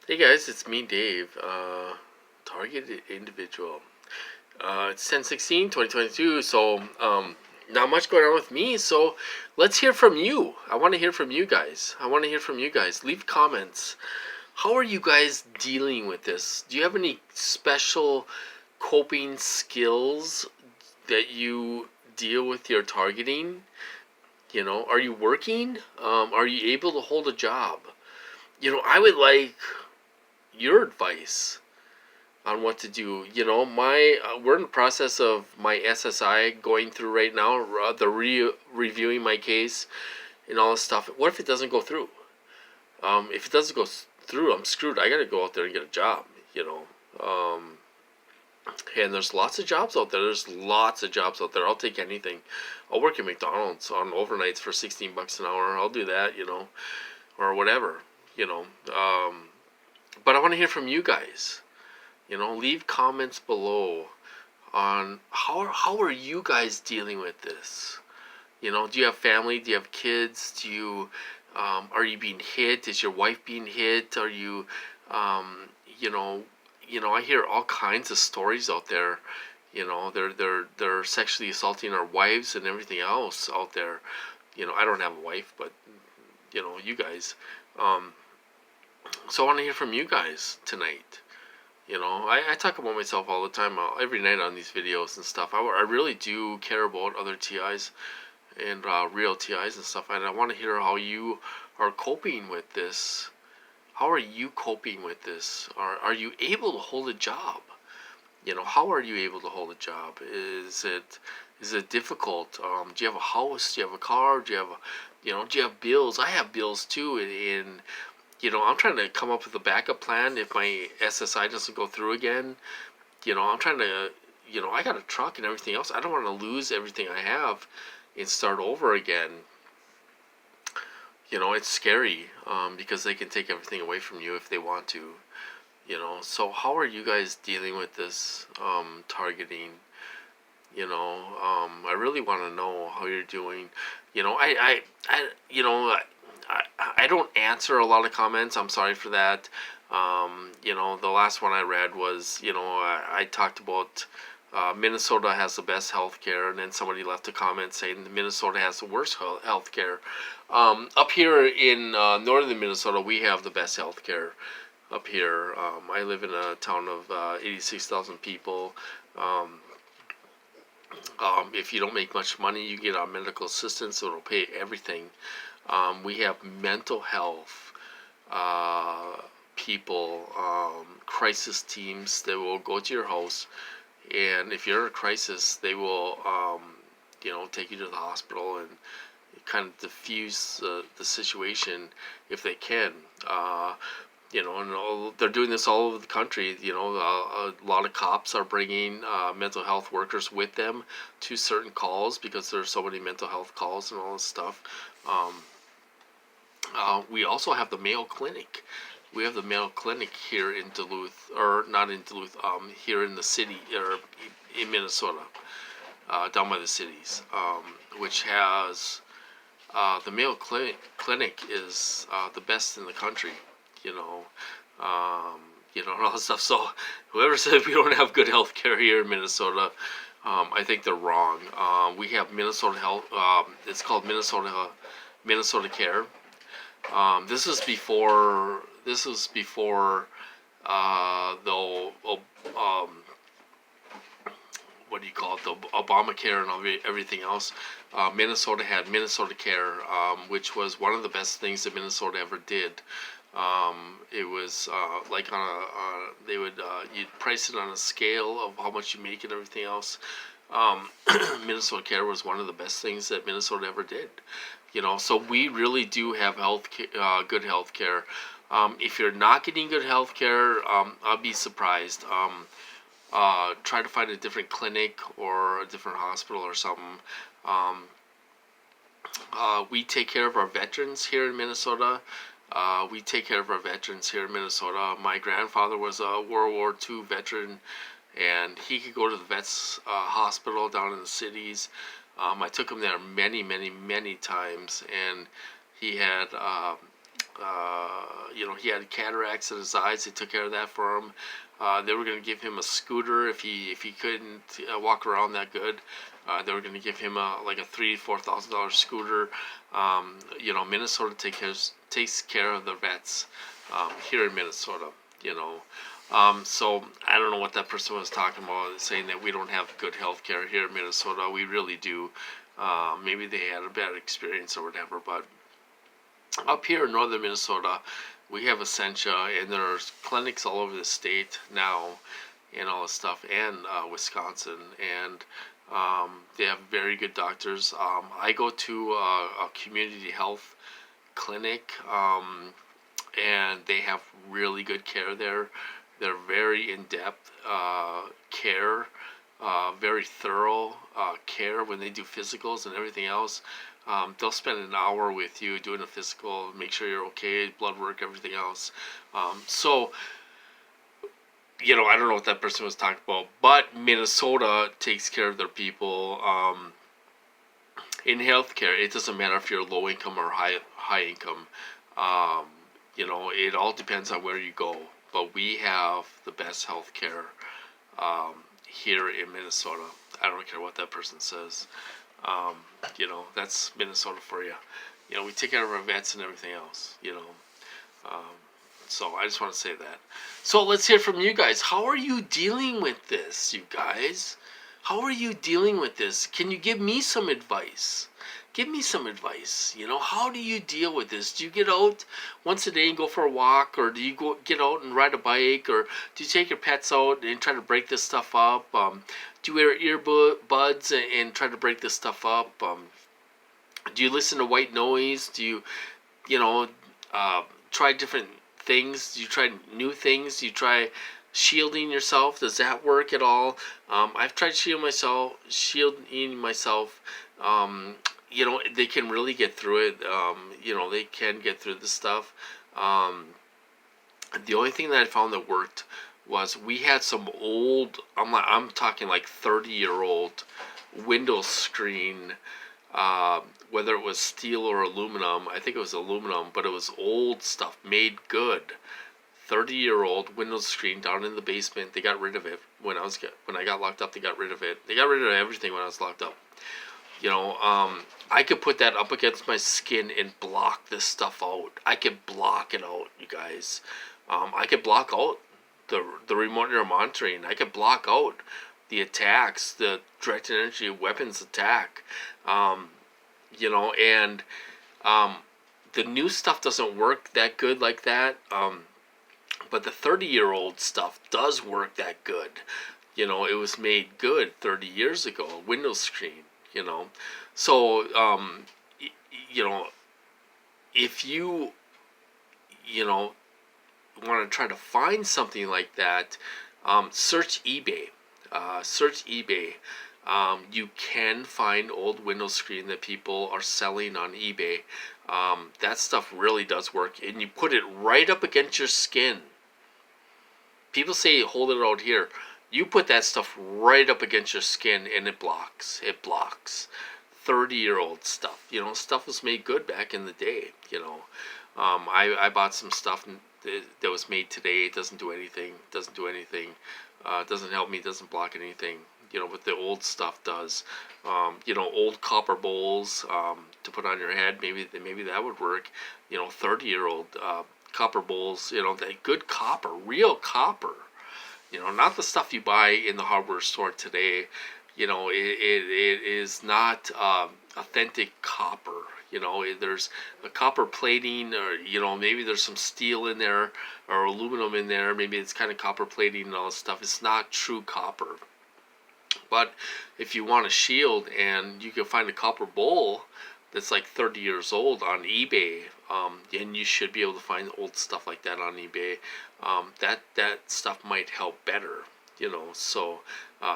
Hey guys, it's me, Dave. Targeted individual. It's 10/16, 2022. Not much going on with me. So, let's hear from you. I want to hear from you guys. Leave comments. How are you guys dealing with this? Do you have any special coping skills that you deal with your targeting? Are you working? Are you able to hold a job? I would like your advice on what to do. My we're in the process of my SSI going through right now. The reviewing my case and all this stuff. What if it doesn't go through? If it doesn't go through, I'm screwed. I got to go out there and get a job. And there's lots of jobs out there. I'll take anything. I'll work at McDonald's on overnights for $16 an hour. I'll do that. Or whatever. You know. But I want to hear from you guys. Leave comments below on how are you guys dealing with this. Do you have family? Do you have kids? Do you are you being hit? Is your wife being hit? Are you um, you know I hear all kinds of stories out there. They're sexually assaulting our wives and everything else out there. I don't have a wife, but you guys. So I want to hear from you guys tonight. I talk about myself all the time, every night on these videos and stuff. I really do care about other TIs and real TIs and stuff, and I want to hear how you are coping with this. How are you coping with this? Are you able to hold a job? How are you able to hold a job? Is it difficult? Do you have a house? Do you have a car? Do you have bills? I have bills too, and I'm trying to come up with a backup plan if my SSI doesn't go through again. I'm trying to, I got a truck and everything else. I don't want to lose everything I have and start over again. It's scary because they can take everything away from you if they want to. So how are you guys dealing with this targeting? I really want to know how you're doing. I don't answer a lot of comments. I'm sorry for that. The last one I read was, I talked about Minnesota has the best health care, and then somebody left a comment saying Minnesota has the worst health care. Up here in northern Minnesota, we have the best health care up here. I live in a town of 86,000 people. If you don't make much money, you get on medical assistance, so it'll pay everything. We have mental health people, crisis teams that will go to your house, and if you're in a crisis, they will, take you to the hospital and kind of diffuse the situation if they can. And they're doing this all over the country. A lot of cops are bringing mental health workers with them to certain calls because there's so many mental health calls and all this stuff. We also have the Mayo Clinic. We have the Mayo Clinic here in Duluth, or not in Duluth, here in the city, or in Minnesota, down by the cities, which has the Mayo Clinic is the best in the country. And all that stuff. So whoever said we don't have good health care here in Minnesota, I think they're wrong. We have Minnesota Health. It's called Minnesota Care. This was before. The what do you call it? The Obamacare and everything else. Minnesota had Minnesota Care, which was one of the best things that Minnesota ever did. It was like they would you'd price it on a scale of how much you make and everything else. Minnesota Care was one of the best things that Minnesota ever did. So we really do have good health care. If you're not getting good health care, I'll be surprised. Try to find a different clinic or a different hospital or something. We take care of our veterans here in Minnesota. My grandfather was a World War II veteran, and he could go to the vets hospital down in the cities. I took him there many, many, many times, and he had He had cataracts in his eyes. They took care of that for him. They were going to give him a scooter if he couldn't walk around that good. They were going to give him a $3,000-4,000 scooter. Minnesota takes care of the vets here in Minnesota. So I don't know what that person was talking about, saying that we don't have good health care here in Minnesota. We really do. Maybe they had a bad experience or whatever, but up here in northern Minnesota, we have Essentia, and there's clinics all over the state now, and all this stuff, and Wisconsin, and they have very good doctors. I go to a community health clinic, and they have really good care there. They're very in-depth care, very thorough care when they do physicals and everything else. They'll spend an hour with you doing a physical, make sure you're okay, blood work, everything else. I don't know what that person was talking about, but Minnesota takes care of their people in healthcare. It doesn't matter if you're low income or high income. It all depends on where you go. But we have the best healthcare here in Minnesota. I don't care what that person says. That's Minnesota for you. We take care of our vets and everything else. So I just want to say that. So let's hear from you guys. How are you dealing with this, you guys? How are you dealing with this? Can you give me some advice? Give me some advice. How do you deal with this? Do you get out once a day and go for a walk, or do you get out and ride a bike, or do you take your pets out and try to break this stuff up? Do you wear earbuds and try to break this stuff up? Do you listen to white noise? Do you, try different things? Do you try new things? Do you try shielding yourself? Does that work at all? I've tried shielding myself. They can really get through it. They can get through this stuff. The only thing that I found that worked was we had some old, I'm talking like 30-year-old window screen, whether it was steel or aluminum. I think it was aluminum, but it was old stuff, made good. 30-year-old window screen down in the basement. They got rid of it when I got locked up. They got rid of it. They got rid of everything when I was locked up. I could put that up against my skin and block this stuff out. I could block it out, you guys. I could block out the remote neural monitoring. I could block out the attacks, the directed energy weapons attack. And the new stuff doesn't work that good like that. But the 30-year-old stuff does work that good. It was made good 30 years ago, a Windows screen, So, if you, want to try to find something like that, search eBay. You can find old Windows screen that people are selling on eBay. That stuff really does work, and you put it right up against your skin. People say hold it out here. You put that stuff right up against your skin, and it blocks. 30-year-old stuff. Stuff was made good back in the day. I bought some stuff that was made today. It doesn't do anything. Doesn't help me. Doesn't block anything. But the old stuff does. Old copper bowls to put on your head. Maybe that would work. 30-year-old copper bowls. That good copper, real copper. Not the stuff you buy in the hardware store today. It is not authentic copper. There's a copper plating, or maybe there's some steel in there or aluminum in there. Maybe it's kind of copper plating and all this stuff. It's not true copper. But if you want a shield, and you can find a copper bowl that's like 30 years old on eBay, and you should be able to find old stuff like that on eBay. That stuff might help better. So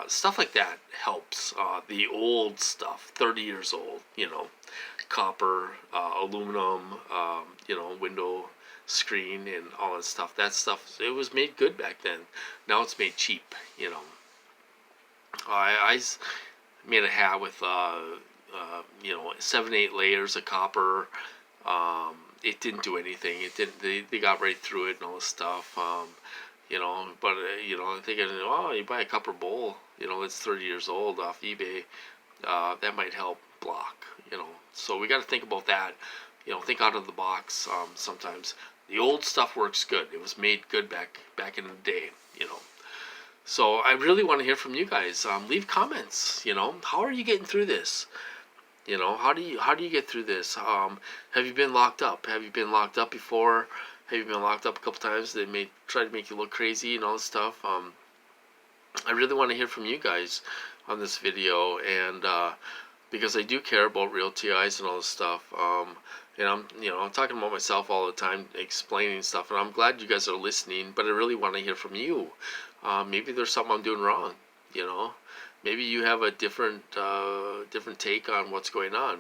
stuff like that helps. The old stuff, 30 years old, copper, aluminum, window screen and all that stuff. That stuff, it was made good back then. Now it's made cheap, I made a hat with 7-8 layers of copper, it didn't do anything. It didn't. They got right through it and all this stuff. But thinking, oh, you buy a copper bowl, that's 30 years old off eBay. That might help block. So we got to think about that. Think out of the box. Sometimes the old stuff works good. It was made good back in the day. So I really want to hear from you guys. Leave comments. How are you getting through this? How do you get through this? Have you been locked up? Have you been locked up before? Have you been locked up a couple times? They may try to make you look crazy and all this stuff. I really want to hear from you guys on this video, and because I do care about real TIs and all this stuff. And I'm talking about myself all the time, explaining stuff, and I'm glad you guys are listening. But I really want to hear from you. Maybe there's something I'm doing wrong. Maybe you have a different take on what's going on.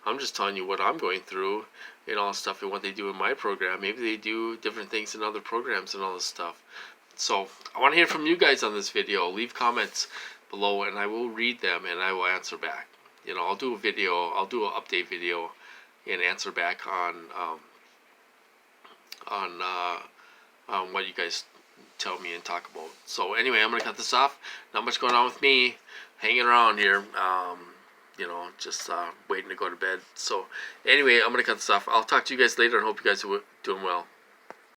I'm just telling you what I'm going through and all this stuff and what they do in my program. Maybe they do different things in other programs and all this stuff. So I want to hear from you guys on this video. Leave comments below and I will read them and I will answer back. I'll do a video. I'll do an update video and answer back on what you guys tell me and talk about. So anyway, I'm gonna cut this off. Not much going on with me. Hanging around here. Just waiting to go to bed. So anyway, I'm gonna cut this off. I'll talk to you guys later and hope you guys are doing well.